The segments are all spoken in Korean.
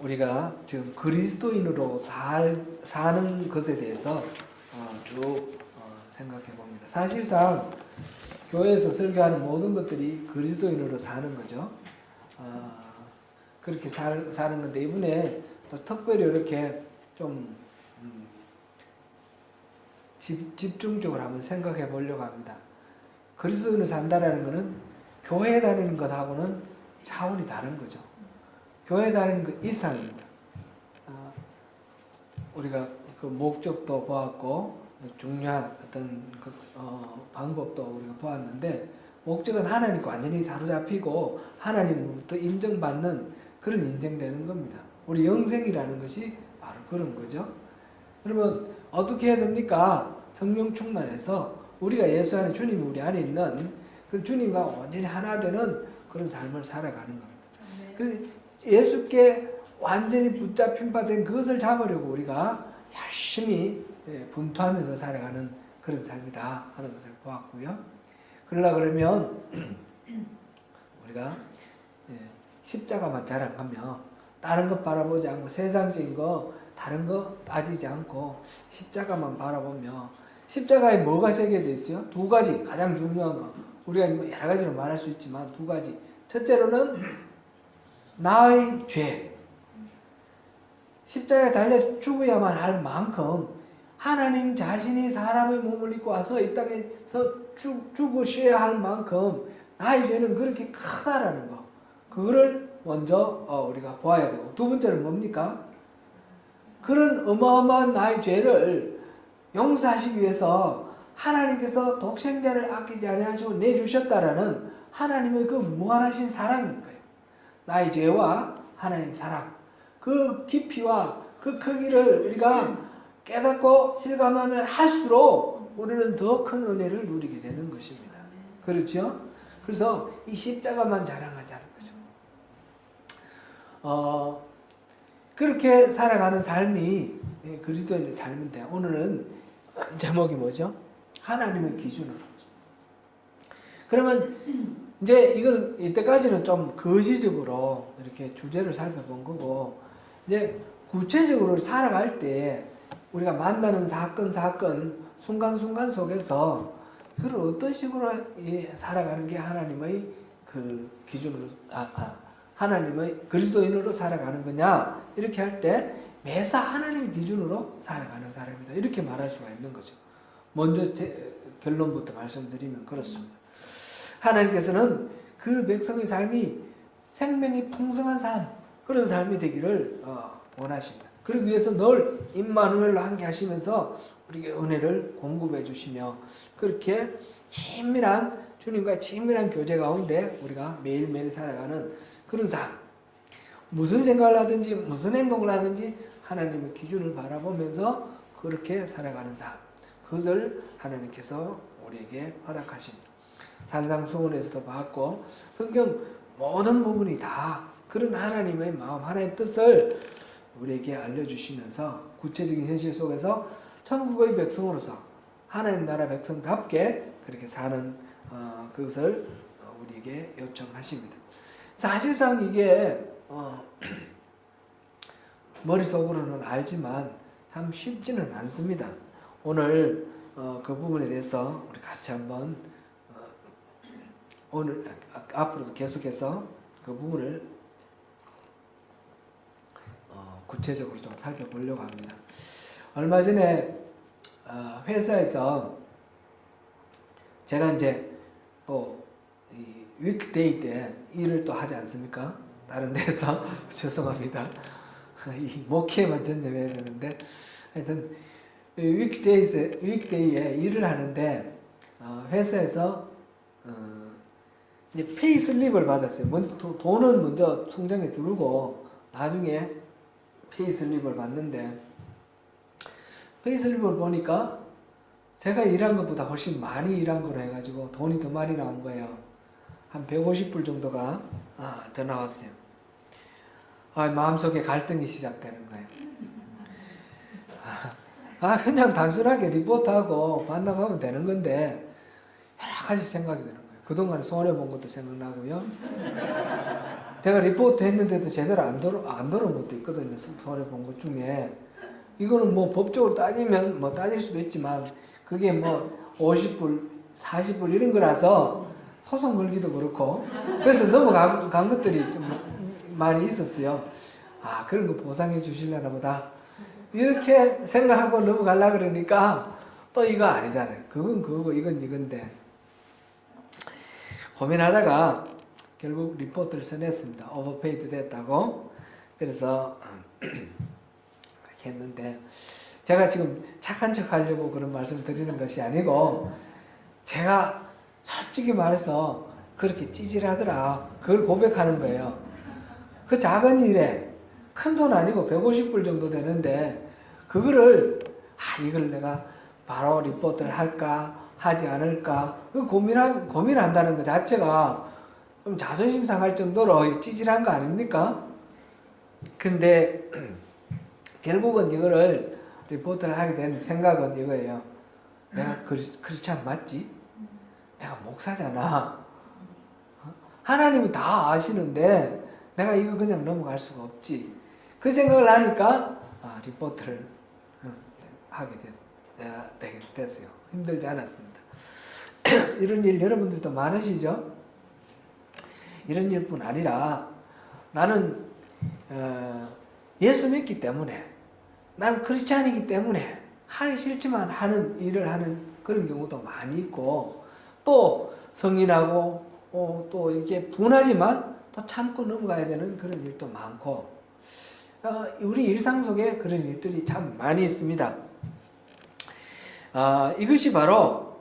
우리가 지금 그리스도인으로 사는 것에 대해서 쭉 생각해 봅니다. 사실상 교회에서 설교하는 모든 것들이 그리스도인으로 사는 거죠. 그렇게 사는 건데 이번에 또 특별히 이렇게 좀 집중적으로 한번 생각해 보려고 합니다. 그리스도인으로 산다라는 것은 교회에 다니는 것하고는 차원이 다른 거죠. 교회에 다니는 것 이상입니다. 우리가 그 목적도 보았고 중요한 어떤 방법도 우리가 보았는데 목적은 하나님과 완전히 사로잡히고 하나님으로부터 인정받는 그런 인생 되는 겁니다. 우리 영생이라는 것이 바로 그런 거죠. 그러면 어떻게 해야 됩니까? 성령 충만해서 우리가 예수 안에 주님이 우리 안에 있는 그 주님과 완전히 하나 되는 그런 삶을 살아가는 겁니다. 그래서 예수께 완전히 붙잡힌 바 된 그것을 잡으려고 우리가 열심히 분투하면서 살아가는 그런 삶이다 하는 것을 보았고요. 그러면 우리가 십자가만 자랑하며 다른 것 바라보지 않고 세상적인 거 다른 거 따지지 않고 십자가만 바라보며 십자가에 뭐가 새겨져 있어요? 두 가지 가장 중요한 거 우리가 여러 가지로 말할 수 있지만 두 가지. 첫째로는 나의 죄. 십자가에 달려 죽어야만 할 만큼 하나님 자신이 사람의 몸을 입고 와서 이 땅에서 죽으셔야 할 만큼 나의 죄는 그렇게 크다라는 거. 그거를 먼저 우리가 보아야 되고 두 번째는 뭡니까? 그런 어마어마한 나의 죄를 용서하시기 위해서 하나님께서 독생자를 아끼지 아니하시고 내주셨다라는 하나님의 그 무한하신 사랑인 거예요. 나의 죄와 하나님 사랑 그 깊이와 그 크기를 우리가 깨닫고 실감하면 할수록 우리는 더 큰 은혜를 누리게 되는 것입니다. 그렇죠? 그래서 이 십자가만 자랑하자는 거죠. 그렇게 살아가는 삶이 그리스도인의 삶인데 오늘은 제목이 뭐죠? 하나님의 기준으로. 그러면 이제 이건 이때까지는 좀 거시적으로 이렇게 주제를 살펴본 거고 이제 구체적으로 살아갈 때 우리가 만나는 사건 순간순간 속에서 그걸 어떤 식으로 살아가는 게 하나님의 그 기준으로 하나님의 그리스도인으로 살아가는 거냐 이렇게 할 때 매사 하나님의 기준으로 살아가는 사람이다 이렇게 말할 수가 있는 거죠. 먼저 결론부터 말씀드리면 그렇습니다. 하나님께서는 그 백성의 삶이 생명이 풍성한 삶 그런 삶이 되기를 원하십니다. 그러기 위해서 늘 임마누엘로 함께 하시면서 우리에게 은혜를 공급해 주시며 그렇게 친밀한 주님과의 친밀한 교제 가운데 우리가 매일매일 살아가는 그런 삶 무슨 생각을 하든지 무슨 행동을 하든지 하나님의 기준을 바라보면서 그렇게 살아가는 삶 그것을 하나님께서 우리에게 허락하십니다. 산상수훈에서도 봤고 성경 모든 부분이 다 그런 하나님의 마음 하나님의 뜻을 우리에게 알려주시면서 구체적인 현실 속에서 천국의 백성으로서 하나님 나라 백성답게 그렇게 사는 그것을 우리에게 요청하십니다. 사실상 이게 머릿속으로는 알지만 참 쉽지는 않습니다. 오늘 그 부분에 대해서 우리 같이 한번 오늘 앞으로도 계속해서 그 부분을 구체적으로 좀 살펴보려고 합니다. 얼마 전에 회사에서 제가 이제 또 위크데이 때 일을 또 하지 않습니까? 다른 데서 죄송합니다. 이 목회에만 전념해야 되는데 하여튼 위크데이에 일을 하는데 회사에서 이제 페이슬립을 받았어요. 돈은 먼저 통장에 들어오고 나중에 페이슬립을 받는데 페이슬립을 보니까 제가 일한 것보다 훨씬 많이 일한 거로 해가지고 돈이 더 많이 나온 거예요. 한 150불 정도가 더 나왔어요. 마음속에 갈등이 시작되는 거예요. 그냥 단순하게 리포트하고 반납하면 되는 건데 여러 가지 생각이 드는 거예요. 그동안 손해본 것도 생각나고요. 제가 리포트 했는데도 제대로 안 들어온 것도 있거든요. 손해 본 것 중에. 이거는 뭐 법적으로 따지면 뭐 따질 수도 있지만 그게 뭐 50불, 40불 이런 거라서 소송 걸기도 그렇고 그래서 넘어간 것들이 좀 많이 있었어요. 아, 그런 거 보상해 주시려나 보다. 이렇게 생각하고 넘어가려고 그러니까 또 이거 아니잖아요. 그건 그거고 이건 이건데. 고민하다가 결국 리포트를 써냈습니다. 오버페이드 됐다고. 그래서 이렇게 했는데 제가 지금 착한 척 하려고 그런 말씀 드리는 것이 아니고 제가 솔직히 말해서 그렇게 찌질하더라. 그걸 고백하는 거예요. 그 작은 일에 큰 돈 아니고 150불 정도 되는데 그거를 이걸 내가 바로 리포트를 할까 하지 않을까 고민한다는 것 자체가 좀 자존심 상할 정도로 찌질한 거 아닙니까? 근데 결국은 이거를 리포트를 하게 된 생각은 이거예요. 내가 크리스찬 맞지? 내가 목사잖아. 하나님은 다 아시는데 내가 이거 그냥 넘어갈 수가 없지. 그 생각을 하니까 리포트를 하게 됐어요. 힘들지 않았습니다. 이런 일 여러분들도 많으시죠? 이런 일뿐 아니라 나는 예수 믿기 때문에 나는 크리스찬이기 때문에 하기 싫지만 하는 일을 하는 그런 경우도 많이 있고 또 성인하고 또 이게 분하지만 또 참고 넘어가야 되는 그런 일도 많고 우리 일상 속에 그런 일들이 참 많이 있습니다. 이것이 바로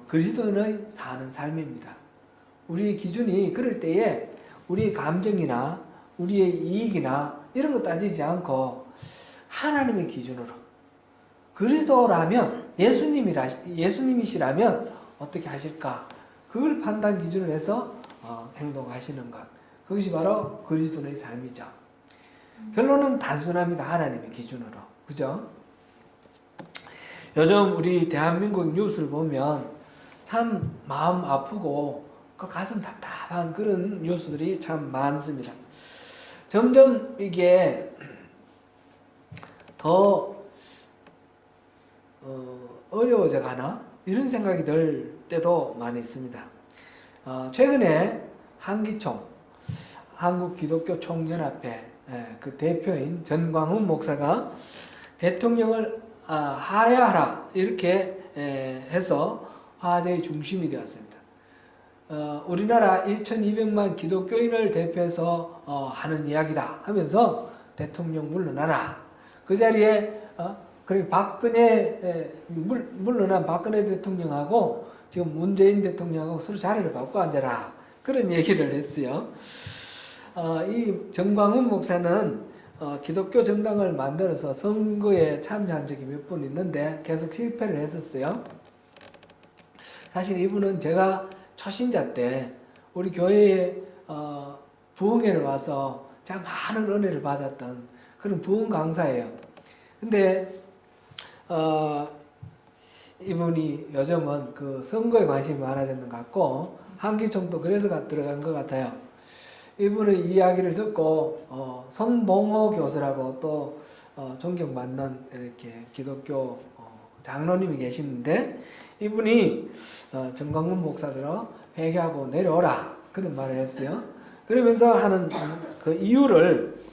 그리스도인의 사는 삶입니다. 우리의 기준이 그럴 때에 우리의 감정이나 우리의 이익이나 이런 거 따지지 않고 하나님의 기준으로 그리스도라면 예수님이시라면 어떻게 하실까? 그걸 판단 기준으로 해서 행동하시는 것. 그것이 바로 그리스도의 삶이죠. 결론은 단순합니다. 하나님의 기준으로. 그죠? 요즘 우리 대한민국 뉴스를 보면 참 마음 아프고 그 가슴 답답한 그런 뉴스들이 참 많습니다. 점점 이게 더 어려워져 가나? 이런 생각이 들 때도 많이 있습니다. 최근에 한기총, 한국기독교총연합회 그 대표인 전광훈 목사가 대통령을 하야하라 이렇게 해서 화제의 중심이 되었습니다. 우리나라 1200만 기독교인을 대표해서 하는 이야기다 하면서 대통령 물러나라. 그 자리에 물러난 박근혜 대통령하고 지금 문재인 대통령하고 서로 자리를 바꿔 앉아라. 그런 얘기를 했어요. 이 정광훈 목사는 기독교 정당을 만들어서 선거에 참여한 적이 몇 번 있는데 계속 실패를 했었어요. 사실 이분은 제가 초신자 때 우리 교회에 부흥회를 와서 제가 많은 은혜를 받았던 그런 부흥 강사예요. 근데 이분이 요즘은 그 선거에 관심이 많아졌는 것 같고 한기총도 그래서 들어간 것 같아요. 이분의 이야기를 듣고 손봉호 교수라고 또 존경받는 이렇게 기독교 장로님이 계시는데 이분이 정광훈 목사들로 회개하고 내려오라 그런 말을 했어요. 그러면서 하는 그 이유를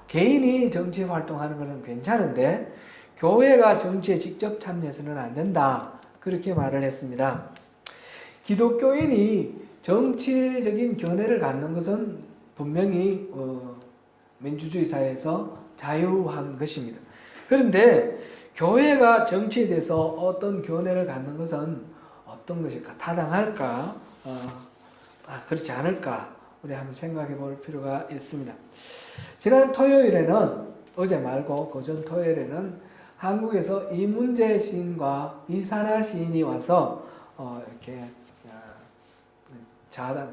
개인이 정치 활동하는 것은 괜찮은데 교회가 정치에 직접 참여해서는 안 된다 그렇게 말을 했습니다. 기독교인이 정치적인 견해를 갖는 것은 분명히 민주주의 사회에서 자유한 것입니다. 그런데 교회가 정치에 대해서 어떤 견해를 갖는 것은 어떤 것일까? 타당할까? 그렇지 않을까? 우리 한번 생각해 볼 필요가 있습니다. 지난 토요일에는 어제 말고 그전 토요일에는 한국에서 이문재 시인과 이산화 시인이 와서 이렇게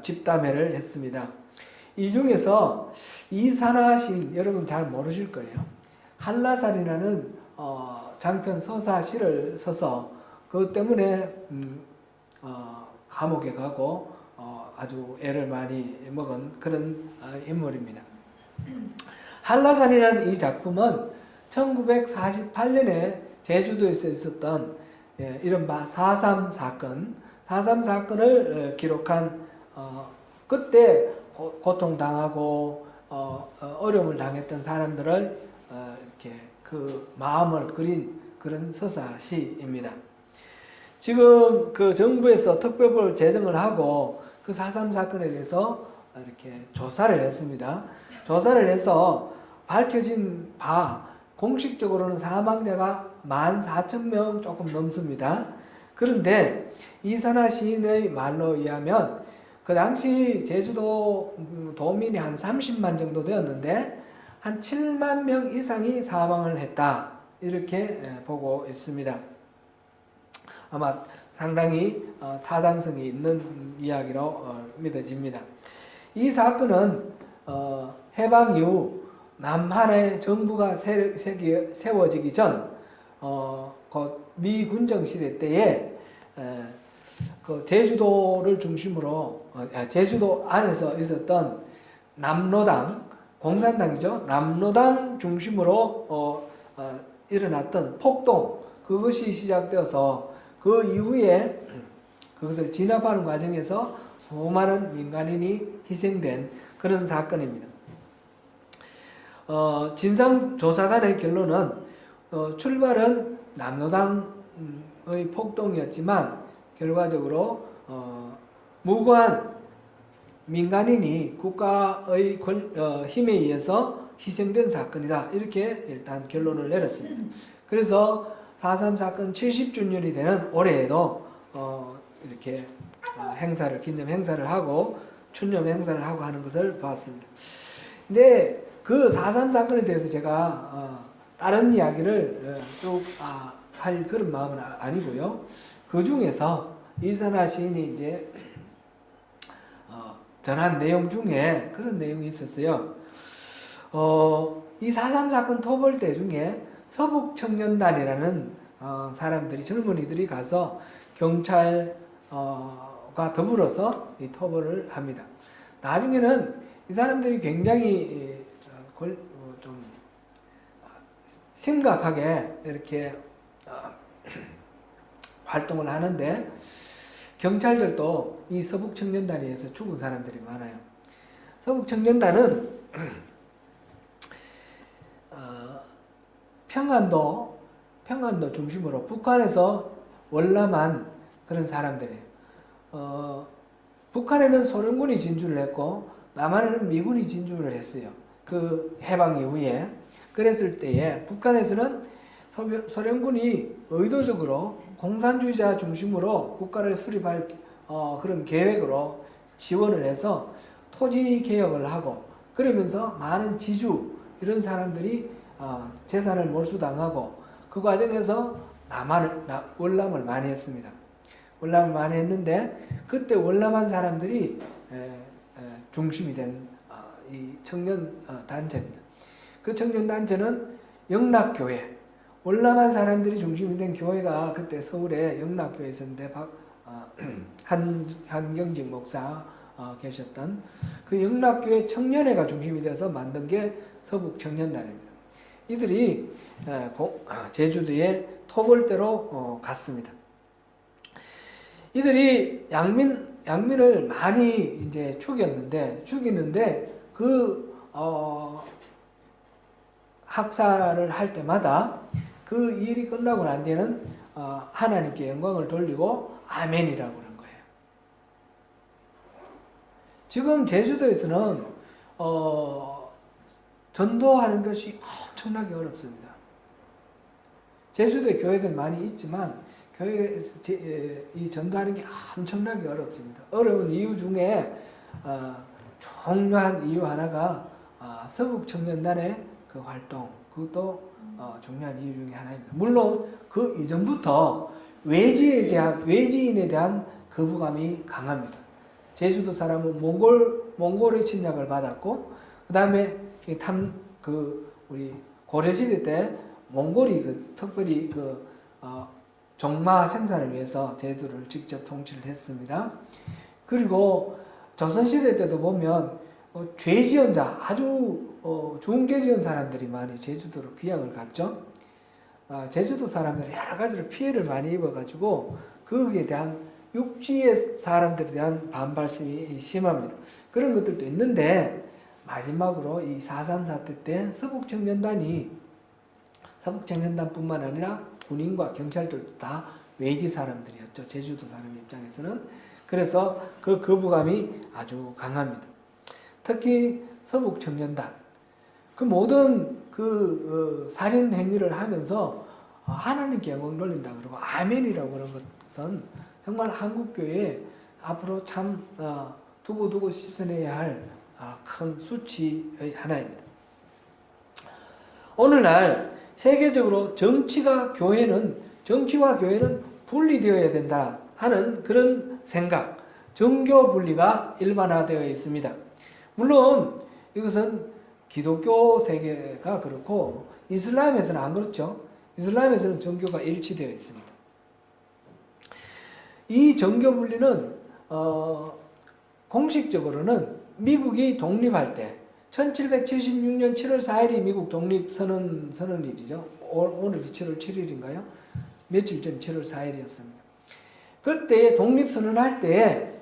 집담회를 했습니다. 이 중에서 이산화 시인 여러분 잘 모르실 거예요. 한라산이라는 장편 서사시를 써서 그것 때문에 감옥에 가고 아주 애를 많이 먹은 그런 인물입니다. 한라산이라는 이 작품은 1948년에 제주도에서 있었던 이른바 4.3 사건, 4.3 사건을 기록한 그때 고통당하고 어려움을 당했던 사람들을 이렇게 그 마음을 그린 그런 서사시입니다. 지금 그 정부에서 특별법을 제정을 하고 그 4.3 사건에 대해서 이렇게 조사를 했습니다. 조사를 해서 밝혀진 바 공식적으로는 사망자가 14,000명 조금 넘습니다. 그런데 이산화 시인의 말로 의하면 그 당시 제주도 도민이 한 30만 정도 되었는데 한 7만 명 이상이 사망을 했다. 이렇게 보고 있습니다. 아마 상당히 타당성이 있는 이야기로 믿어집니다. 이 사건은 해방 이후 남한의 정부가 세워지기 전 미 군정 시대 때에 그 제주도를 중심으로 제주도 안에서 있었던 남로당 공산당이죠. 남로당 중심으로 일어났던 폭동 그것이 시작되어서 그 이후에 그것을 진압하는 과정에서 수많은 민간인이 희생된 그런 사건입니다. 진상조사단의 결론은 출발은 남로당의 폭동이었지만 결과적으로 무고한 민간인이 국가의 힘에 의해서 희생된 사건이다. 이렇게 일단 결론을 내렸습니다. 그래서 4.3 사건 70주년이 되는 올해에도 이렇게 기념 행사를 하고 추념 행사를 하고 하는 것을 보았습니다. 근데 그 4.3 사건에 대해서 제가 다른 이야기를 쭉 할 그런 마음은 아니고요. 그 중에서 이산화 시인이 이제 전한 내용 중에 그런 내용이 있었어요. 이 4.3 사건 토벌대 중에 서북청년단이라는 사람들이 젊은이들이 가서 경찰과 더불어서 이 토벌을 합니다. 나중에는 이 사람들이 굉장히 좀 심각하게 이렇게 활동을 하는데 경찰들도 이 서북청년단에 의해서 죽은 사람들이 많아요. 서북청년단은 평안도 중심으로 북한에서 월남한 그런 사람들이에요. 북한에는 소련군이 진주를 했고 남한에는 미군이 진주를 했어요. 그 해방 이후에. 그랬을 때에 북한에서는 소련군이 의도적으로 공산주의자 중심으로 국가를 수립할 그런 계획으로 지원을 해서 토지 개혁을 하고 그러면서 많은 지주 이런 사람들이 재산을 몰수당하고 그 과정에서 월남을 많이 했습니다. 월남을 많이 했는데 그때 월남한 사람들이 중심이 된 이 청년 단체입니다. 그 청년 단체는 영락교회, 월남한 사람들이 중심이 된 교회가 그때 서울에 영락교회 있었는데 한경직 목사 계셨던 그 영락교회 청년회가 중심이 돼서 만든 게 서북청년단입니다. 이들이 제주도에 토벌대로 갔습니다. 이들이 양민을 많이 이제 죽이는데 그 학살을 할 때마다 그 일이 끝나고 난 뒤에는 하나님께 영광을 돌리고 아멘이라고 하는 거예요. 지금 제주도에서는 전도하는 것이 엄청나게 어렵습니다. 제주도에 교회들 많이 있지만 교회에서 이 전도하는 게 엄청나게 어렵습니다. 어려운 이유 중에 중요한 이유 하나가 서북청년단의 그 활동, 그것도 중요한 이유 중에 하나입니다. 물론 그 이전부터 외지인에 대한 거부감이 강합니다. 제주도 사람은 몽골의 침략을 받았고, 그 다음에 우리 고려시대 때 몽골이 특별히 종마 생산을 위해서 제주도를 직접 통치를 했습니다. 그리고 조선시대 때도 보면 죄지은 자, 아주 좋은 죄 지은 사람들이 많이 제주도로 귀향을 갔죠. 제주도 사람들이 여러 가지로 피해를 많이 입어가지고 거기에 대한 육지의 사람들에 대한 반발심이 심합니다. 그런 것들도 있는데 마지막으로 이 4.3 사태 때 서북청년단뿐만 아니라 군인과 경찰들도 다 외지 사람들이었죠. 제주도 사람 입장에서는. 그래서 그 거부감이 아주 강합니다. 특히 서북청년단 그 모든 살인 행위를 하면서 하나님께 영광 돌린다 그러고 아멘이라고 그런 것은 정말 한국교회에 앞으로 참 두고두고 씻어내야 할 큰 수치의 하나입니다. 오늘날 세계적으로 정치와 교회는 분리되어야 된다 하는 그런 생각, 정교 분리가 일반화되어 있습니다. 물론 이것은 기독교 세계가 그렇고 이슬람에서는 안 그렇죠. 이슬람에서는 정교가 일치되어 있습니다. 이 정교 분리는 공식적으로는 미국이 독립할 때 1776년 7월 4일이 미국 독립선언일이죠. 오늘이 7월 7일인가요? 며칠 전 7월 4일이었습니다. 그때 독립선언할 때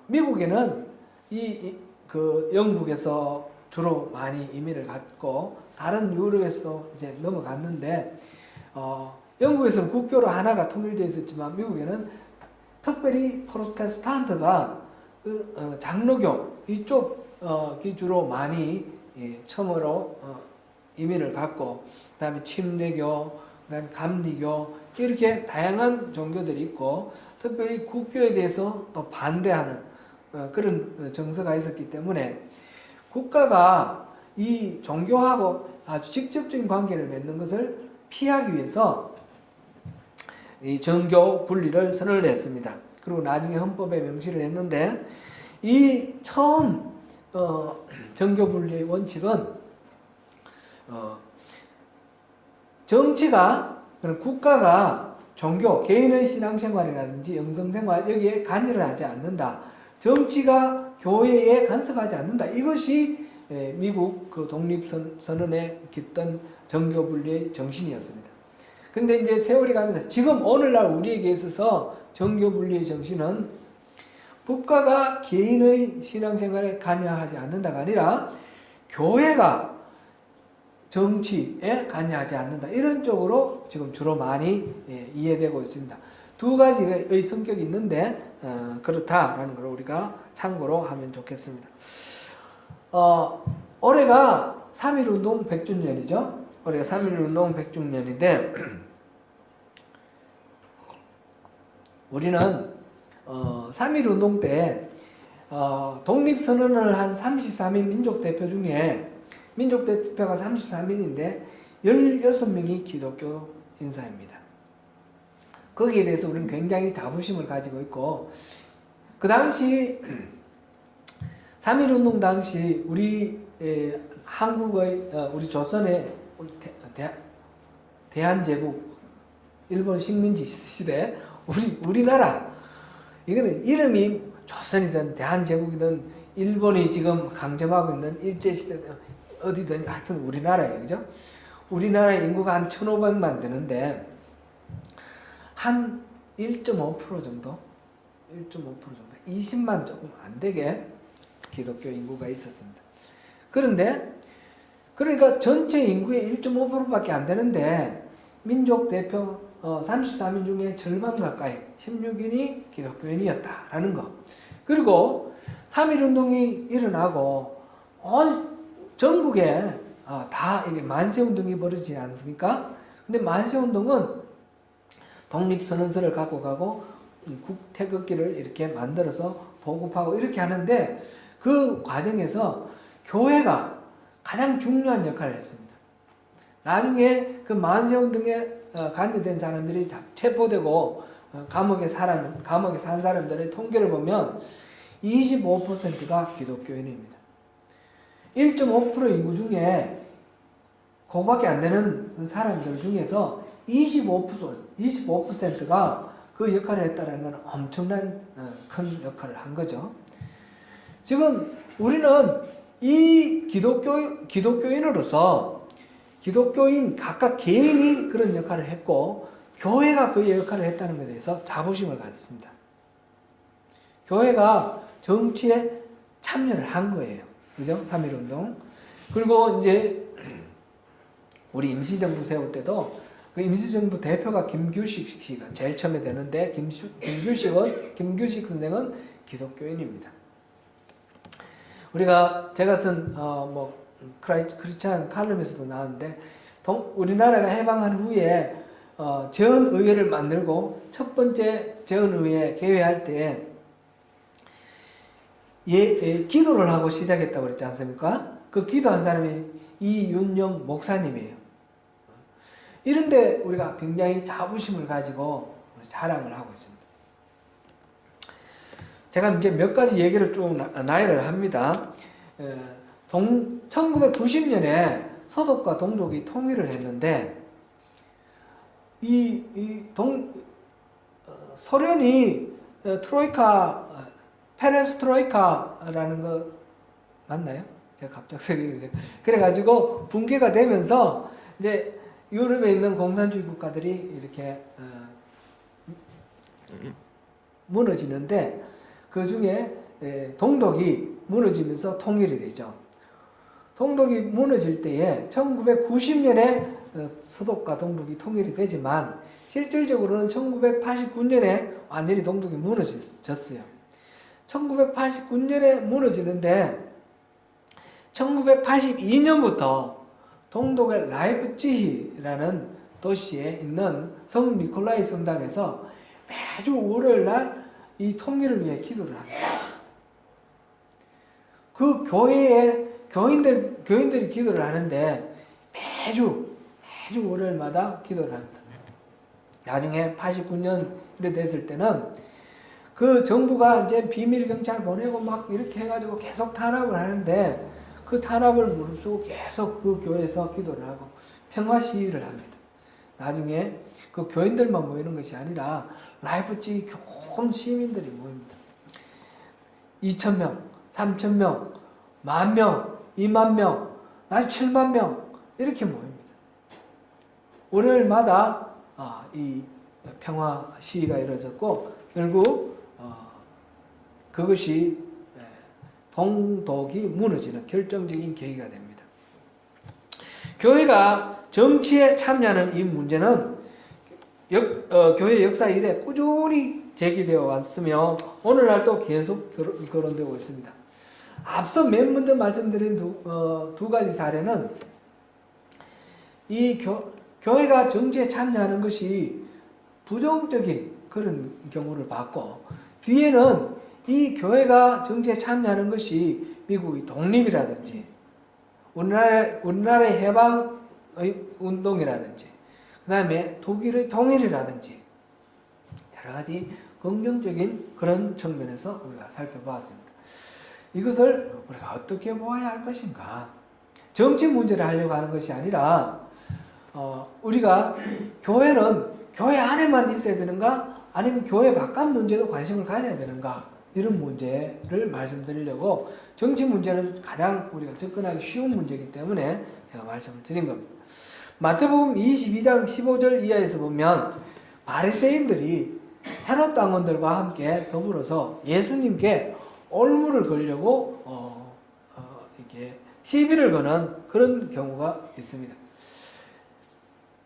미국에는 영국에서 주로 많이 이민을 갔고 다른 유럽에서도 이제 넘어갔는데 영국에서는 국교로 하나가 통일되어 있었지만 미국에는 특별히 프로테스탄트가 장로교 이쪽 기주로 많이 처음으로 이민을 갔고 그다음에 침례교, 그다음에 감리교 이렇게 다양한 종교들이 있고 특별히 국교에 대해서 또 반대하는 그런 정서가 있었기 때문에 국가가 이 종교하고 아주 직접적인 관계를 맺는 것을 피하기 위해서 이 정교 분리를 선언을 했습니다. 그리고 나중에 헌법에 명시를 했는데 이 처음 정교 분리의 원칙은 정치가 국가가 종교, 개인의 신앙생활이라든지 영성생활 여기에 관여를 하지 않는다. 정치가 교회에 간섭하지 않는다. 이것이 미국 그 독립선언에 깃든 정교분리의 정신이었습니다. 근데 이제 세월이 가면서 지금 오늘날 우리에게 있어서 정교분리의 정신은 국가가 개인의 신앙생활에 관여하지 않는다가 아니라 교회가 정치에 관여하지 않는다. 이런 쪽으로 지금 주로 많이 이해되고 있습니다. 두 가지의 성격이 있는데 그렇다라는 걸 우리가 참고로 하면 좋겠습니다. 올해가 3.1운동 100주년이죠. 올해가 3.1운동 100주년인데 우리는 3.1운동 때 독립선언을 한 33인 민족대표 중에 민족대표가 33인인데 16명이 기독교 인사입니다. 거기에 대해서 우리는 굉장히 자부심을 가지고 있고 그 당시 3.1운동 당시 우리 한국의 우리 조선의 대한제국 일본 식민지 시대 우리나라 이거는 이름이 조선이든 대한제국이든 일본이 지금 강점하고 있는 일제시대든 어디든 하여튼 우리나라예요. 그죠? 우리나라의 인구가 한 1,500만 되는데 한 1.5% 정도 20만 조금 안 되게 기독교 인구가 있었습니다. 그런데 그러니까 전체 인구의 1.5%밖에 안 되는데 민족 대표 33인 중에 절반 가까이 16인이 기독교인이었다라는 거. 그리고 3.1운동이 일어나고 전국에 다 이게 만세운동이 벌어지지 않습니까? 근데 만세운동은 독립선언서를 갖고 가고 태극기를 이렇게 만들어서 보급하고 이렇게 하는데 그 과정에서 교회가 가장 중요한 역할을 했습니다. 나중에 그 만세운동에 관여된 사람들이 체포되고 감옥에 산 사람들의 통계를 보면 25%가 기독교인입니다. 1.5% 인구 중에 그거밖에 안 되는 사람들 중에서 25%가 그 역할을 했다는 건 엄청난 큰 역할을 한 거죠. 지금 우리는 이 기독교인으로서 기독교인 각각 개인이 그런 역할을 했고 교회가 그 역할을 했다는 것에 대해서 자부심을 가졌습니다. 교회가 정치에 참여를 한 거예요. 그죠? 3.1운동. 그리고 이제 우리 임시정부 세울 때도 그 임시정부 대표가 김규식 씨가 제일 처음에 되는데 김규식 선생은 기독교인입니다. 제가 쓴 크리스찬 칼럼에서도 나왔는데 우리나라가 해방한 후에 재헌의회를 만들고 첫 번째 재헌의회 개회할 때 기도를 하고 시작했다고 그랬지 않습니까? 그 기도한 사람이 이윤영 목사님이에요. 이런데 우리가 굉장히 자부심을 가지고 자랑을 하고 있습니다. 제가 이제 몇 가지 얘기를 쭉 나열을 합니다. 1990년에 서독과 동독이 통일을 했는데 소련이 트로이카 페레스트로이카라는 거 맞나요? 제가 갑자기 그래가지고 붕괴가 되면서 이제 유럽에 있는 공산주의 국가들이 이렇게 무너지는데 그 중에 동독이 무너지면서 통일이 되죠. 동독이 무너질 때에 1990년에 서독과 동독이 통일이 되지만 실질적으로는 1989년에 완전히 동독이 무너졌어요. 1989년에 무너지는데 1982년부터 동독의 라이프치히라는 도시에 있는 성 니콜라이 성당에서 매주 월요일 날 이 통일을 위해 기도를 합니다. 그 교회에 교인들이 기도를 하는데 매주 월요일마다 기도를 합니다. 나중에 89년이 됐을 때는 그 정부가 이제 비밀 경찰 보내고 막 이렇게 해가지고 계속 탄압을 하는데 그 탄압을 무릅쓰고 계속 그 교회에서 기도를 하고 평화 시위를 합니다. 나중에 그 교인들만 모이는 것이 아니라 라이프치히 온 시민들이 모입니다. 2,000명, 3,000명, 10,000명, 20,000명, 난 70,000명 이렇게 모입니다. 월요일마다 이 평화 시위가 이루어졌고 결국 그것이 동독이 무너지는 결정적인 계기가 됩니다. 교회가 정치에 참여하는 이 문제는 교회 역사 이래 꾸준히 제기되어 왔으며 오늘날도 계속 거론되고 있습니다. 앞서 맨 먼저 말씀드린 두 가지 사례는 이 교회가 정치에 참여하는 것이 부정적인 그런 경우를 봤고 뒤에는 이 교회가 정치에 참여하는 것이 미국의 독립이라든지 우리나라의 해방 운동이라든지 그 다음에 독일의 통일이라든지 여러 가지 긍정적인 그런 측면에서 우리가 살펴보았습니다. 이것을 우리가 어떻게 보아야 할 것인가? 정치 문제를 하려고 하는 것이 아니라 우리가 교회는 교회 안에만 있어야 되는가? 아니면 교회 바깥 문제도 관심을 가져야 되는가? 이런 문제를 말씀드리려고 정치 문제는 가장 우리가 접근하기 쉬운 문제이기 때문에 제가 말씀을 드린 겁니다. 마태복음 22장 15절 이하에서 보면 바리새인들이 헤롯 당원들과 함께 더불어서 예수님께 올무를 걸려고 이렇게 시비를 거는 그런 경우가 있습니다.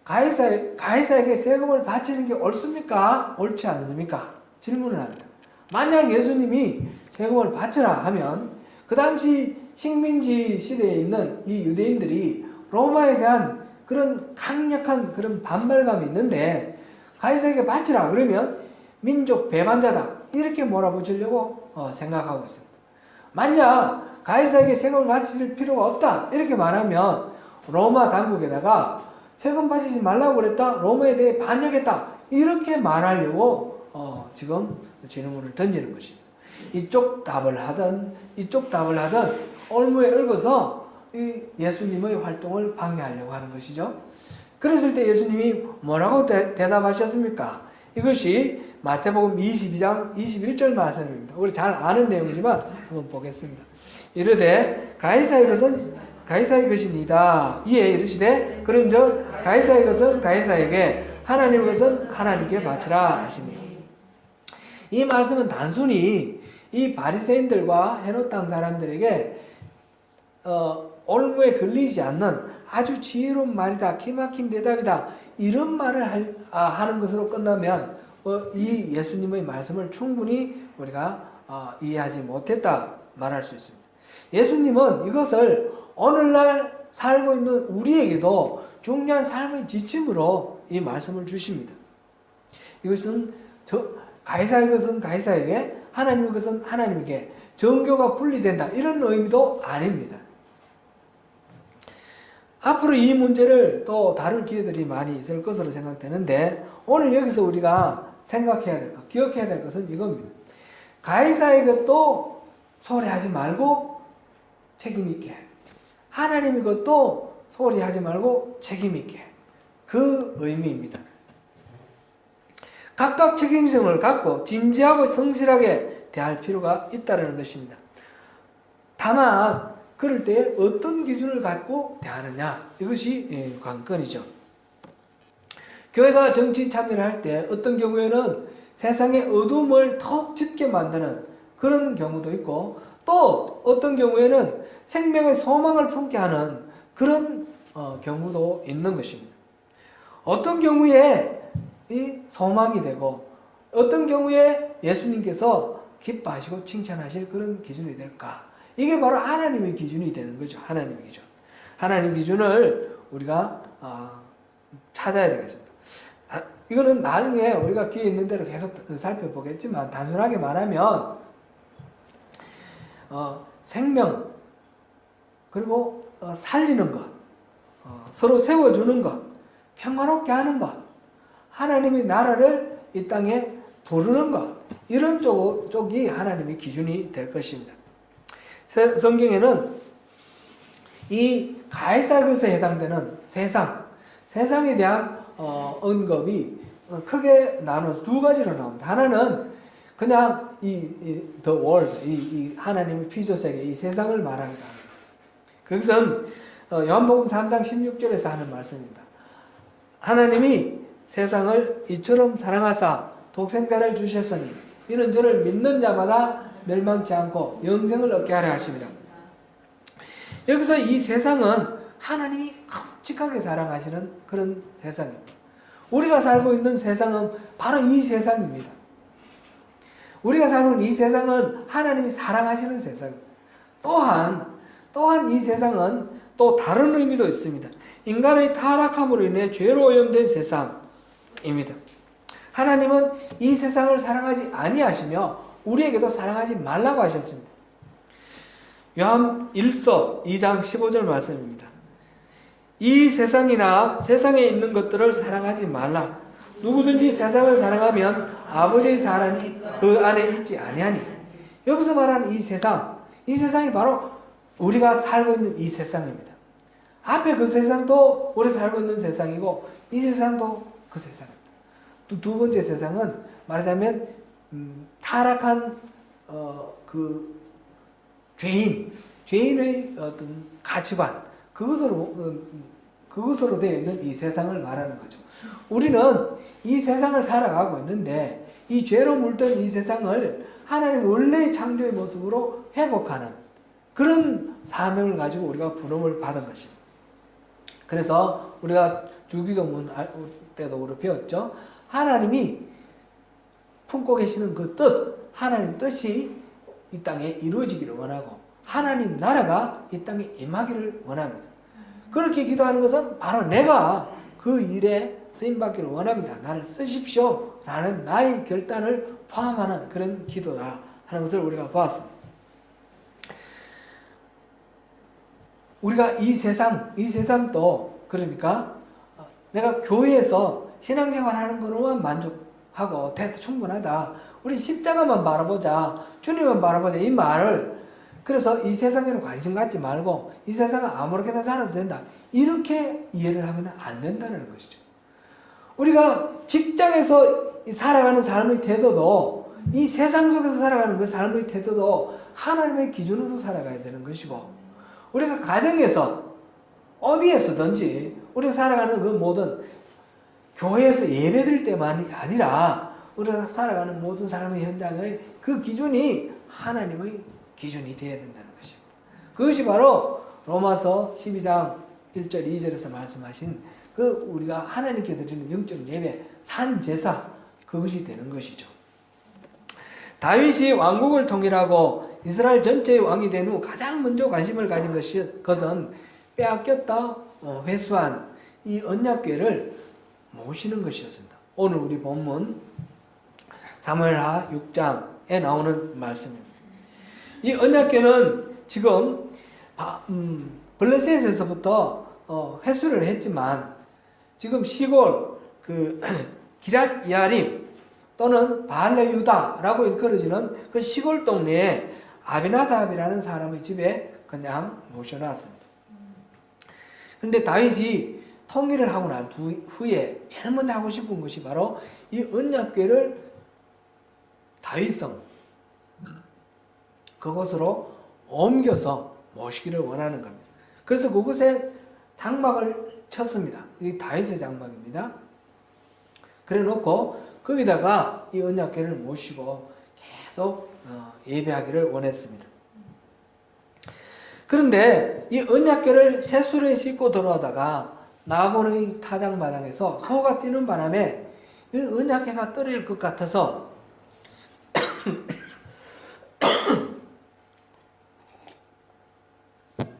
가이사에게 세금을 바치는 게 옳습니까? 옳지 않습니까? 질문을 합니다. 만약 예수님이 세금을 바치라 하면 그 당시 식민지 시대에 있는 이 유대인들이 로마에 대한 그런 강력한 그런 반발감이 있는데 가이사에게 바치라 그러면 민족 배반자다 이렇게 몰아붙이려고 생각하고 있습니다. 만약 가이사에게 세금을 바칠 필요가 없다 이렇게 말하면 로마 당국에다가 세금 바치지 말라고 그랬다 로마에 대해 반역했다 이렇게 말하려고 지금 질문을 던지는 것입니다. 이쪽 답을 하든 올무에 얽어서 이 예수님의 활동을 방해하려고 하는 것이죠. 그랬을 때 예수님이 뭐라고 대답하셨습니까? 이것이 마태복음 22장 21절 말씀입니다. 우리 잘 아는 내용이지만 한번 보겠습니다. 이르되 가이사의 것은 가이사의 것이니이다. 이에 이르시되 그런즉 가이사의 것은 가이사에게 하나님의 것은 하나님께 바치라 하시니. 이 말씀은 단순히 이 바리새인들과 헤롯 땅 사람들에게 올무에 걸리지 않는 아주 지혜로운 말이다, 기막힌 대답이다, 이런 말을 하는 것으로 끝나면 이 예수님의 말씀을 충분히 우리가 이해하지 못했다 말할 수 있습니다. 예수님은 이것을 오늘날 살고 있는 우리에게도 중요한 삶의 지침으로 이 말씀을 주십니다. 이것은 가이사의 것은 가이사에게, 하나님의 것은 하나님에게, 정교가 분리된다, 이런 의미도 아닙니다. 앞으로 이 문제를 또 다룰 기회들이 많이 있을 것으로 생각되는데, 오늘 여기서 우리가 생각해야 될 것, 기억해야 될 것은 이겁니다. 가이사의 것도 소리하지 말고 책임있게, 하나님의 것도 소리하지 말고 책임있게, 그 의미입니다. 각각 책임성을 갖고 진지하고 성실하게 대할 필요가 있다는 것입니다. 다만 그럴 때 어떤 기준을 갖고 대하느냐, 이것이 관건이죠. 교회가 정치 참여를 할 때 어떤 경우에는 세상의 어둠을 더욱 짙게 만드는 그런 경우도 있고, 또 어떤 경우에는 생명의 소망을 품게 하는 그런 경우도 있는 것입니다. 어떤 경우에 이 소망이 되고, 어떤 경우에 예수님께서 기뻐하시고 칭찬하실 그런 기준이 될까? 이게 바로 하나님의 기준이 되는 거죠. 하나님의 기준. 하나님 기준을 우리가 찾아야 되겠습니다. 이거는 나중에 우리가 기회 있는 대로 계속 살펴보겠지만, 단순하게 말하면 생명, 그리고 살리는 것, 서로 세워주는 것, 평화롭게 하는 것, 하나님의 나라를 이 땅에 부르는 것, 이런 쪽이 하나님의 기준이 될 것입니다. 성경에는 이 가이사 것에 해당되는 세상에 대한 언급이 크게 나눠서 두 가지로 나옵니다. 하나는 그냥 the world, 이 하나님의 피조세계, 이 세상을 말하기도 합니다. 그것은 요한복음 3장 16절에서 하는 말씀입니다. 하나님이 세상을 이처럼 사랑하사 독생자를 주셨으니 이는 저를 믿는 자마다 멸망치 않고 영생을 얻게 하려 하십니다. 여기서 이 세상은 하나님이 끔찍하게 사랑하시는 그런 세상입니다. 우리가 살고 있는 세상은 바로 이 세상입니다. 우리가 살고 있는 이 세상은 하나님이 사랑하시는 세상입니다. 또한 이 세상은 또 다른 의미도 있습니다. 인간의 타락함으로 인해 죄로 오염된 세상입니다. 하나님은 이 세상을 사랑하지 아니하시며 우리에게도 사랑하지 말라고 하셨습니다. 요한 1서 2장 15절 말씀입니다. 이 세상이나 세상에 있는 것들을 사랑하지 말라. 누구든지 세상을 사랑하면 아버지의 사랑이 그 안에 있지 아니하니. 여기서 말하는 이 세상이 바로 우리가 살고 있는 이 세상입니다. 앞에 그 세상도 우리 살고 있는 세상이고, 이 세상도 그 세상입니다. 또 두 번째 세상은 말하자면 타락한 그 죄인의 어떤 가치관, 그것으로 되어 있는 이 세상을 말하는 거죠. 우리는 이 세상을 살아가고 있는데, 이 죄로 물든 이 세상을 하나님 원래의 창조의 모습으로 회복하는 그런 사명을 가지고 우리가 부름을 받은 것입니다. 그래서 우리가 주기도문 때도 우리 배웠죠. 하나님이 품고 계시는 그 뜻, 하나님 뜻이 이 땅에 이루어지기를 원하고, 하나님 나라가 이 땅에 임하기를 원합니다. 그렇게 기도하는 것은 바로 내가 그 일에 쓰임받기를 원합니다. 나를 쓰십시오 라는 나의 결단을 포함하는 그런 기도다 하는 것을 우리가 보았습니다. 우리가 이 세상도 그러니까 내가 교회에서 신앙생활 하는 것으로만 만족하고 충분하다. 우리 십자가만 바라보자. 주님만 바라보자. 이 말을, 그래서 이 세상에는 관심 갖지 말고 이 세상은 아무렇게나 살아도 된다. 이렇게 이해를 하면 안 된다는 것이죠. 우리가 직장에서 살아가는 삶의 태도도, 이 세상 속에서 살아가는 그 삶의 태도도 하나님의 기준으로 살아가야 되는 것이고, 우리가 가정에서 어디에서든지 우리가 살아가는 그 모든, 교회에서 예배드릴 때만이 아니라 우리가 살아가는 모든 삶의 현장의 그 기준이 하나님의 기준이 되어야 된다는 것입니다. 그것이 바로 로마서 12장 1절 2절에서 말씀하신 그 우리가 하나님께 드리는 영적 예배, 산제사, 그것이 되는 것이죠. 다윗이 왕국을 통일하고 이스라엘 전체의 왕이 된 후 가장 먼저 관심을 가진 것은 빼앗겼다 회수한 이 언약궤를 모시는 것이었습니다. 오늘 우리 본문 사무엘하 6장에 나오는 말씀입니다. 이 언약궤는 지금 블레셋에서부터 회수를 했지만 지금 시골 기랏 야림 또는 바알레 유다라고 일컬어지는 그 시골 동네에 아비나답이라는 사람의 집에 그냥 모셔놨습니다. 그런데 다윗이 통일을 하고 난 후에 제일 먼저 하고 싶은 것이 바로 이 언약궤를 다윗성 그곳으로 옮겨서 모시기를 원하는 겁니다. 그래서 그곳에 장막을 쳤습니다. 이 다윗의 장막입니다. 그래 놓고 거기다가 이 언약궤를 모시고 계속 예배하기를 원했습니다. 그런데 이 언약궤를 새수레에 싣고 들어오다가 나곤의 타작마당에서 소가 뛰는 바람에 이 언약궤가 떨어질 것 같아서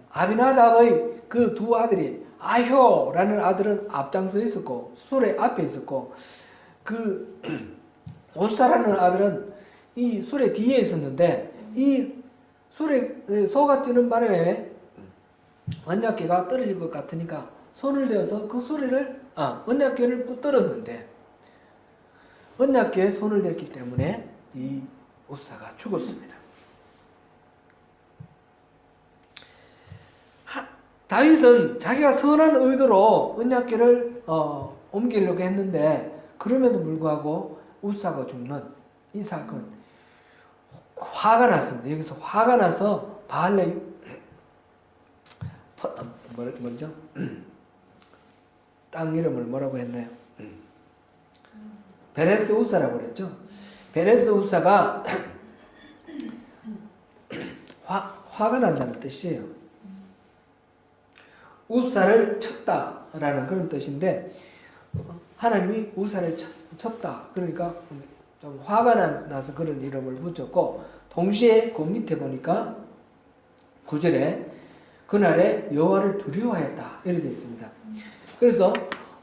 아비나답의 그 두 아들이, 아효라는 아들은 앞장서 있었고 수레 앞에 있었고 그 오사라는 아들은 이 수레 뒤에 있었는데, 이 소가 뛰는 바람에 언약궤가 떨어질 것 같으니까 손을 대어서 그 언약궤를 붙들었는데, 언약궤에 손을 댔기 때문에 이 우사가 죽었습니다. 다윗은 자기가 선한 의도로 언약궤를 옮기려고 했는데, 그럼에도 불구하고 우사가 죽는 이 사건, 화가 났습니다. 여기서 화가 나서 뭐죠? 땅 이름을 뭐라고 했나요? 베레스 우사라고 그랬죠. 베레스 우사가 화가 난다는 뜻이에요. 우사를 쳤다라는 그런 뜻인데, 하나님이 우사를 쳤다. 그러니까 좀 화가 나서 그런 이름을 붙였고, 동시에 그 밑에 보니까 9절에 그날에 여호와를 두려워했다 이렇게 되어 있습니다. 그래서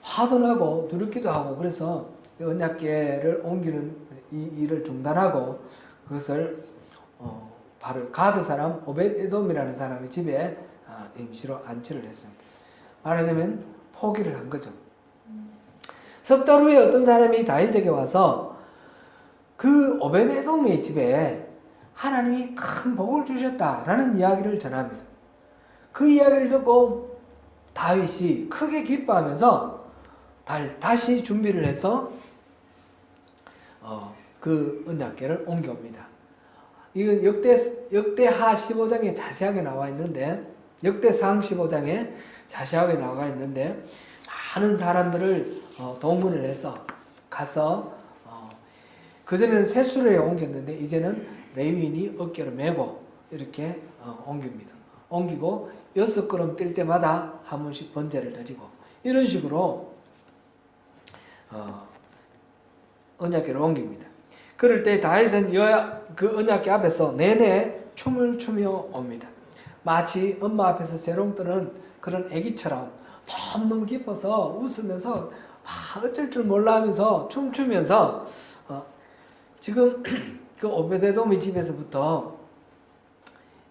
화도 나고 두렵기도 하고, 그래서 언약궤를 옮기는 이 일을 중단하고 그것을 바로 가드 사람 오벳에돔이라는 사람의 집에 임시로 안치를 했습니다. 말하자면 포기를 한 거죠. 석 달 후에 어떤 사람이 다윗에게 와서 그 오벳에돔의 집에 하나님이 큰 복을 주셨다라는 이야기를 전합니다. 그 이야기를 듣고 다윗이 크게 기뻐하면서 다시 준비를 해서 그 언약궤를 옮겨옵니다. 이건 역대하 15장에 자세하게 나와 있는데, 역대상 15장에 자세하게 나와 있는데, 많은 사람들을 동원을 해서 가서 그전에는 새수레에 옮겼는데 이제는 레위인이 어깨로 메고 이렇게 옮깁니다. 옮기고 6걸음 뛸 때마다 한 번씩 번제를 드리고 이런 식으로 언약궤를 옮깁니다. 그럴 때 다윗은 그 언약궤 앞에서 내내 춤을 추며 옵니다. 마치 엄마 앞에서 재롱 뜨는 그런 아기처럼 너무너무 기뻐서 웃으면서 어쩔 줄 몰라 하면서 춤추면서 지금 그 오베데돔의 집에서부터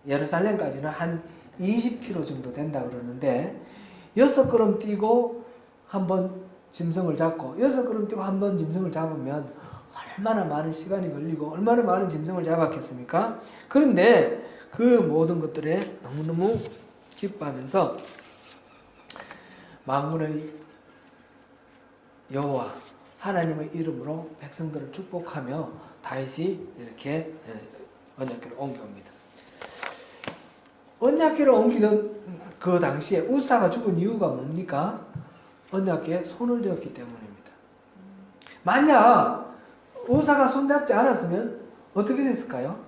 예루살렘까지는 한 20km 정도 된다 그러는데, 6걸음 뛰고 한번 짐승을 잡고 6걸음 뛰고 한번 짐승을 잡으면 얼마나 많은 시간이 걸리고 얼마나 많은 짐승을 잡았겠습니까? 그런데 그 모든 것들에 너무너무 기뻐하면서 만군의 여호와 하나님의 이름으로 백성들을 축복하며 다윗이 이렇게 언약궤를 옮겨옵니다. 언약궤를 옮기던 그 당시에 우사가 죽은 이유가 뭡니까? 언약궤에 손을 대었기 때문입니다. 만약 우사가 손잡지 않았으면 어떻게 됐을까요?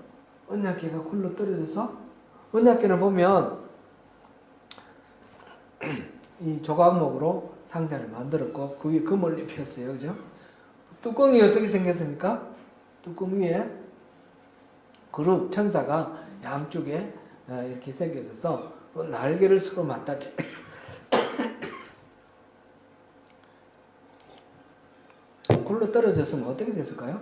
언약궤가 굴러 떨어져서, 언약궤를 보면 이 조각목으로 상자를 만들었고 그 위에 금을 입혔어요. 그죠? 뚜껑이 어떻게 생겼습니까? 뚜껑 위에 그룹 천사가 양쪽에 이렇게 새겨져서 날개를 서로 맞닿게 굴러 떨어졌으면 어떻게 됐을까요?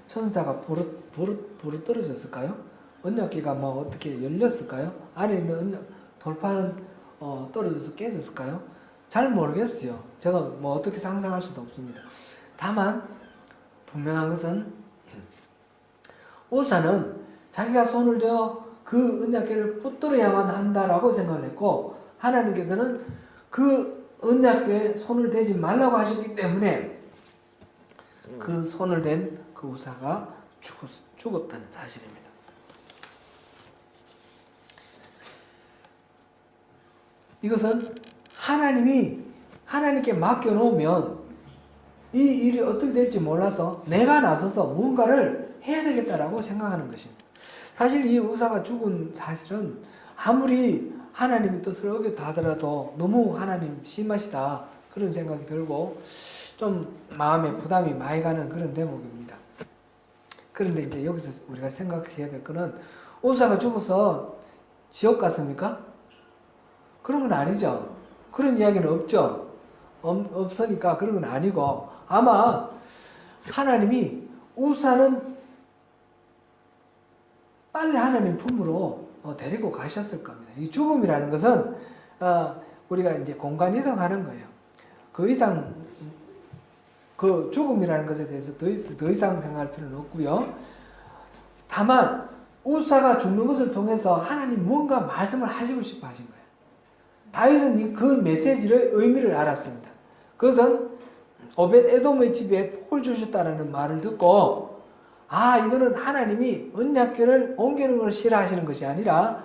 천사가 부르 떨어졌을까요? 언약궤가 뭐 어떻게 열렸을까요? 안에 있는 돌파는 떨어져서 깨졌을까요? 잘 모르겠어요. 제가 뭐 어떻게 상상할 수도 없습니다. 다만 분명한 것은 우사는 자기가 손을 대어 그 언약궤를 붙들어야만 한다라고 생각을 했고, 하나님께서는 그 언약궤에 손을 대지 말라고 하셨기 때문에 그 손을 댄 그 우사가 죽었다는 사실입니다. 이것은 하나님께 맡겨놓으면 이 일이 어떻게 될지 몰라서 내가 나서서 무언가를 해야 되겠다라고 생각하는 것입니다. 사실 이 우사가 죽은 사실은 아무리 하나님의 뜻을 어겼다 하더라도 너무 하나님 심하시다 그런 생각이 들고 좀 마음에 부담이 많이 가는 그런 대목입니다. 그런데 이제 여기서 우리가 생각해야 될 거는 우사가 죽어서 지옥 갔습니까? 그런 건 아니죠. 그런 이야기는 없죠. 없으니까 그런 건 아니고, 아마 하나님이 우사는 빨리 하나님 품으로 데리고 가셨을 겁니다. 이 죽음이라는 것은 우리가 이제 공간 이동하는 거예요. 그 이상 그 죽음이라는 것에 대해서 더 이상 생각할 필요는 없고요. 다만 우사가 죽는 것을 통해서 하나님 뭔가 말씀을 하시고 싶어 하신 거예요. 다윗은 그 메시지의 의미를 알았습니다. 그것은 오벳 에돔의 집에 복을 주셨다는 말을 듣고, 이거는 하나님이 언약궤를 옮기는 걸 싫어하시는 것이 아니라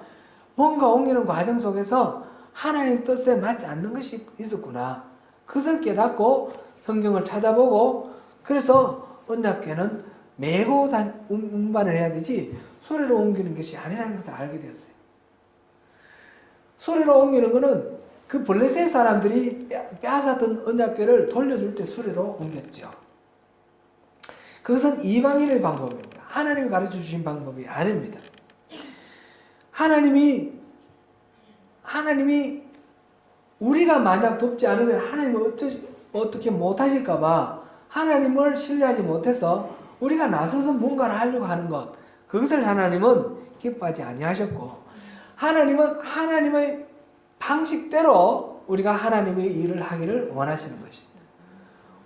뭔가 옮기는 과정 속에서 하나님 뜻에 맞지 않는 것이 있었구나. 그것을 깨닫고 성경을 찾아보고, 그래서 언약궤는 메고 운반을 해야 되지 수레로 옮기는 것이 아니라는 것을 알게 되었어요. 수레로 옮기는 것은 그 블레셋 사람들이 빼앗았던 언약궤를 돌려줄 때 수레로 옮겼죠. 그것은 이방인의 방법입니다. 하나님이 가르쳐 주신 방법이 아닙니다. 하나님이 우리가 만약 돕지 않으면 하나님은 어떻게 못하실까봐 하나님을 신뢰하지 못해서 우리가 나서서 뭔가를 하려고 하는 것, 그것을 하나님은 기뻐하지 아니하셨고, 하나님은 하나님의 방식대로 우리가 하나님의 일을 하기를 원하시는 것입니다.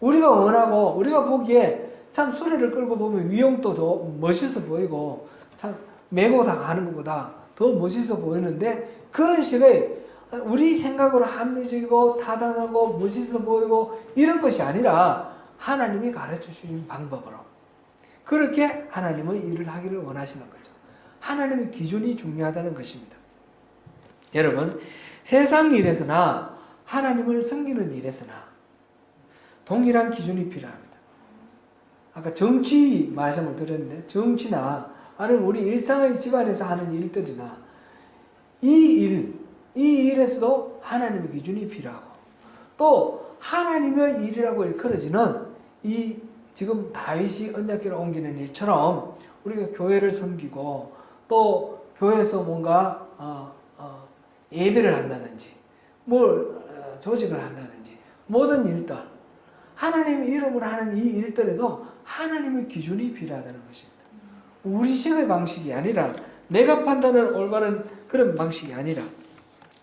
우리가 원하고 우리가 보기에 참 수레를 끌고 보면 위용도 멋있어 보이고 참 메고 다 가는 것보다 더 멋있어 보이는데, 그런 식의 우리 생각으로 합리적이고 타당하고 멋있어 보이고 이런 것이 아니라 하나님이 가르쳐 주신 방법으로 그렇게 하나님의 일을 하기를 원하시는 거죠. 하나님의 기준이 중요하다는 것입니다. 여러분, 세상 일에서나 하나님을 섬기는 일에서나 동일한 기준이 필요합니다. 아까 정치 말씀을 드렸는데, 정치나 아니면 우리 일상의 집안에서 하는 일들이나 이 일에서도 하나님의 기준이 필요하고, 또 하나님의 일이라고 일컬어지는 이 지금 다윗이 언약궤를 옮기는 일처럼 우리가 교회를 섬기고 또 교회에서 뭔가 예배를 한다든지 뭘 조직을 한다든지 모든 일들, 하나님의 이름으로 하는 이 일들에도 하나님의 기준이 필요하다는 것입니다. 우리식의 방식이 아니라, 내가 판단하는 올바른 그런 방식이 아니라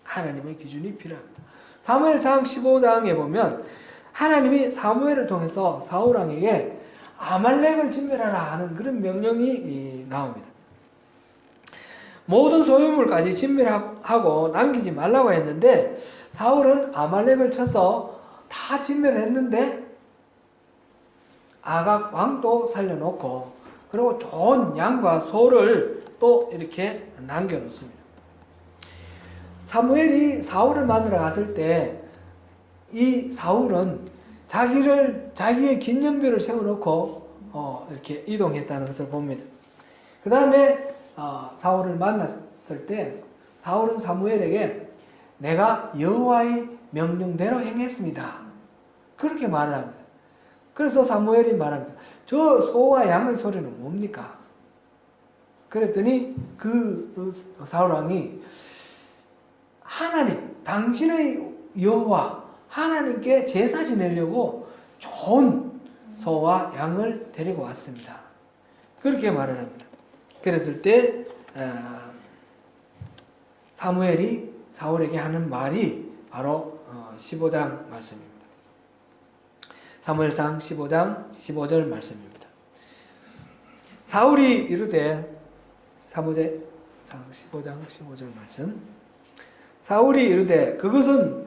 하나님의 기준이 필요합니다. 사무엘상 15장에 보면 하나님이 사무엘을 통해서 사울왕에게 아말렉을 진멸하라 하는 그런 명령이 나옵니다. 모든 소유물까지 진멸하고 남기지 말라고 했는데 사울은 아말렉을 쳐서 다 진멸했는데 아각 왕도 살려놓고 그리고 좋은 양과 소를 또 이렇게 남겨놓습니다. 사무엘이 사울을 만나러 갔을 때 이 사울은 자기의 기념비를 세워놓고 이렇게 이동했다는 것을 봅니다. 그 다음에 사울을 만났을 때 사울은 사무엘에게 내가 여호와의 명령대로 행했습니다. 그렇게 말을 합니다. 그래서 사무엘이 말합니다. 저 소와 양의 소리는 뭡니까? 그랬더니 그 사울 왕이 하나님, 당신의 여호와 하나님께 제사 지내려고 좋은 소와 양을 데리고 왔습니다. 그렇게 말을 합니다. 그랬을 때 사무엘이 사울에게 하는 말이 바로 15장 말씀입니다. 사무엘상 15장 15절 말씀입니다. 사울이 이르되 사무엘상 15장 15절 말씀 사울이 이르되 그것은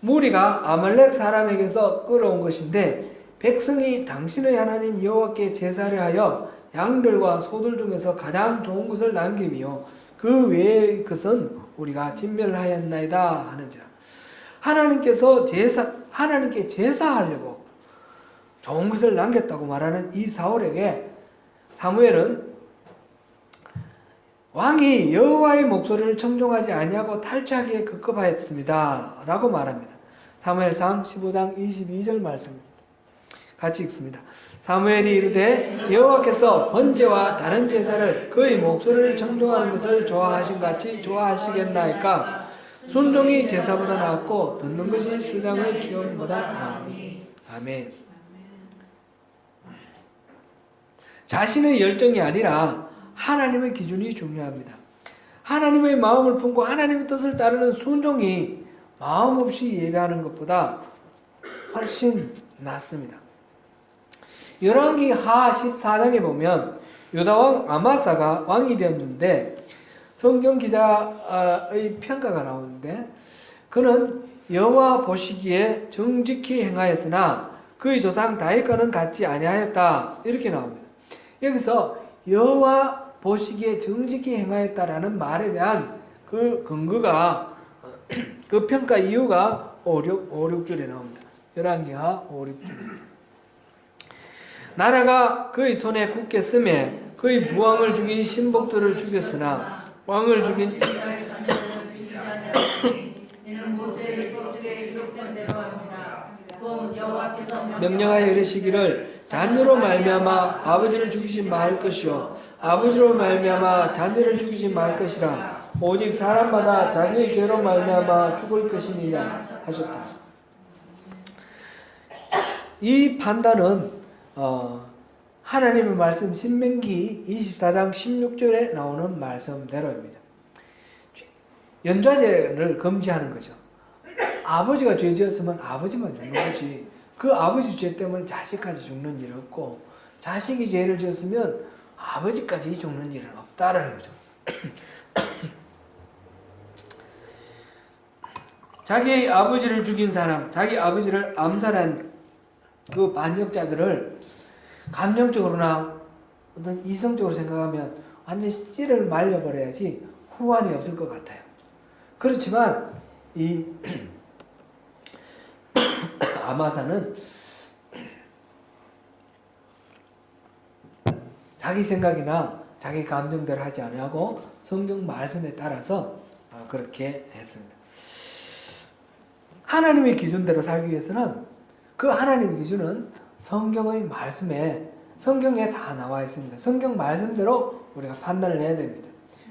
무리가 아말렉 사람에게서 끌어온 것인데 백성이 당신의 하나님 여호와께 제사를 하여 양들과 소들 중에서 가장 좋은 것을 남기며 그 외의 것은 우리가 진멸하였나이다 하는지라. 하나님께 제사하려고 좋은 것을 남겼다고 말하는 이 사울에게 사무엘은 왕이 여호와의 목소리를 청종하지 아니하고 탈취하기에 급급하였습니다 라고 말합니다. 사무엘상 15장 22절 말씀입니다. 같이 읽습니다. 사무엘이 이르되 여호와께서 번제와 다른 제사를 그의 목소리를 청종하는 것을 좋아하신 같이 좋아하시겠나이까? 순종이 제사보다 낫고 듣는 것이 수장의 기원보다 나으니. 아멘. 자신의 열정이 아니라 하나님의 기준이 중요합니다. 하나님의 마음을 품고 하나님의 뜻을 따르는 순종이 마음 없이 예배하는 것보다 훨씬 낫습니다. 열왕기 하 14장에 보면 유다왕 아마사가 왕이 되었는데 성경 기자의 평가가 나오는데 그는 여호와 보시기에 정직히 행하였으나 그의 조상 다윗과는 같지 아니하였다 이렇게 나옵니다. 여기서 여호와 보시기에 정직히 행하였다라는 말에 대한 그 근거가 그 평가 이유가 5, 6줄에 나옵니다. 열왕기하 5, 6줄입니다. 나라가 그의 손에 굳게 쓰매 그의 부왕을 죽인 신복들을 죽였으나 왕을 죽인 명령하여 이르시기를 자녀로 말미암아 아버지를 죽이지 말 것이요 아버지로 말미암아 자녀를 죽이지 말 것이라 오직 사람마다 자기의 죄로 말미암아 죽을 것이니라 하셨다. 이 판단은 하나님의 말씀 신명기 24장 16절에 나오는 말씀대로입니다. 연좌제를 금지하는 거죠. 아버지가 죄 지었으면 아버지만 죽는 거지 그 아버지 죄 때문에 자식까지 죽는 일은 없고 자식이 죄를 지었으면 아버지까지 죽는 일은 없다라는 거죠. 자기 아버지를 죽인 사람, 자기 아버지를 암살한 그 반역자들을 감정적으로나 어떤 이성적으로 생각하면 완전히 씨를 말려버려야지 후환이 없을 것 같아요. 그렇지만 이 아마사는 자기 생각이나 자기 감정대로 하지 아니하고 성경 말씀에 따라서 그렇게 했습니다. 하나님의 기준대로 살기 위해서는 그 하나님의 기준은 성경의 말씀에 성경에 다 나와 있습니다. 성경 말씀대로 우리가 판단을 해야 됩니다.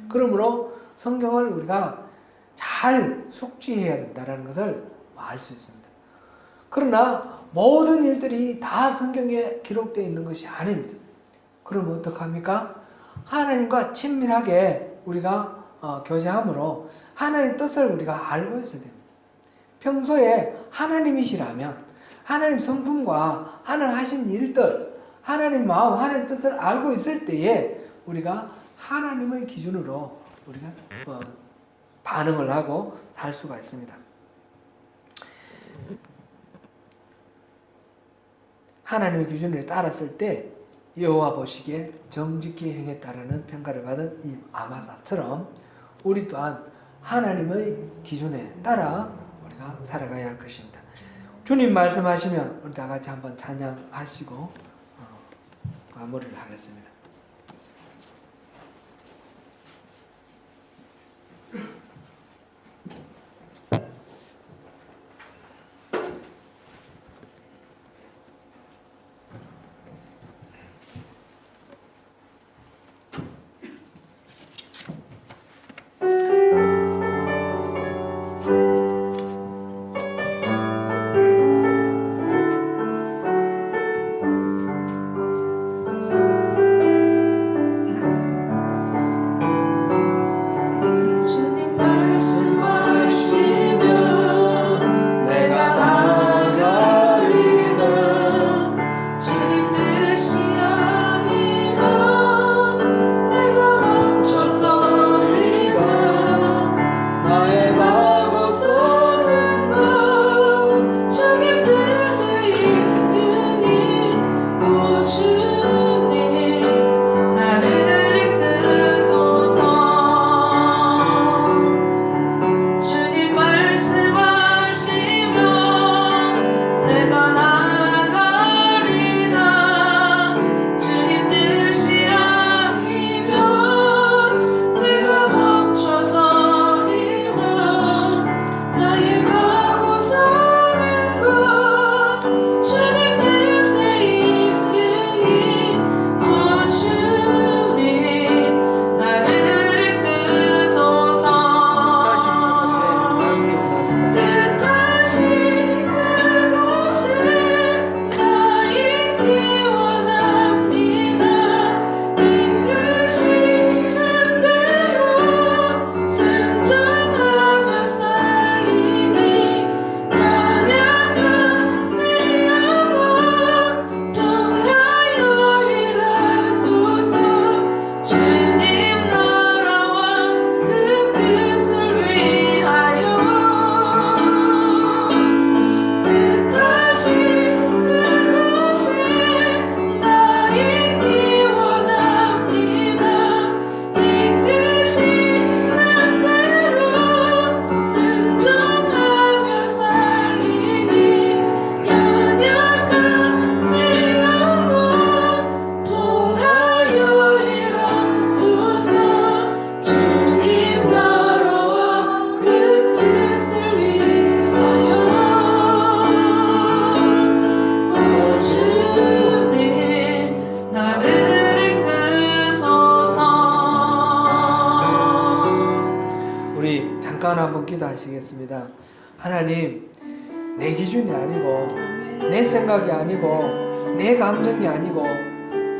그러므로 성경을 우리가 잘 숙지해야 된다는 것을 알 수 있습니다. 그러나 모든 일들이 다 성경에 기록되어 있는 것이 아닙니다. 그럼 어떡합니까? 하나님과 친밀하게 우리가 교제함으로 하나님 뜻을 우리가 알고 있어야 됩니다. 평소에 하나님이시라면 하나님 성품과 하나님 하신 일들, 하나님 마음, 하나님 뜻을 알고 있을 때에 우리가 하나님의 기준으로 우리가 반응을 하고 살 수가 있습니다. 하나님의 기준을 따랐을 때 여호와 보시기에 정직히 행했다라는 평가를 받은 이 아마사처럼 우리 또한 하나님의 기준에 따라 우리가 살아가야 할 것입니다. 주님 말씀하시면 우리 다 같이 한번 찬양하시고 마무리를 하겠습니다. 잠깐 한번 기도하시겠습니다. 하나님, 내 기준이 아니고 내 생각이 아니고 내 감정이 아니고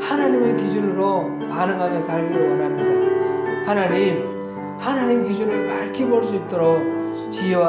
하나님의 기준으로 반응하며 살기를 원합니다. 하나님 기준을 밝히 볼 수 있도록 지혜와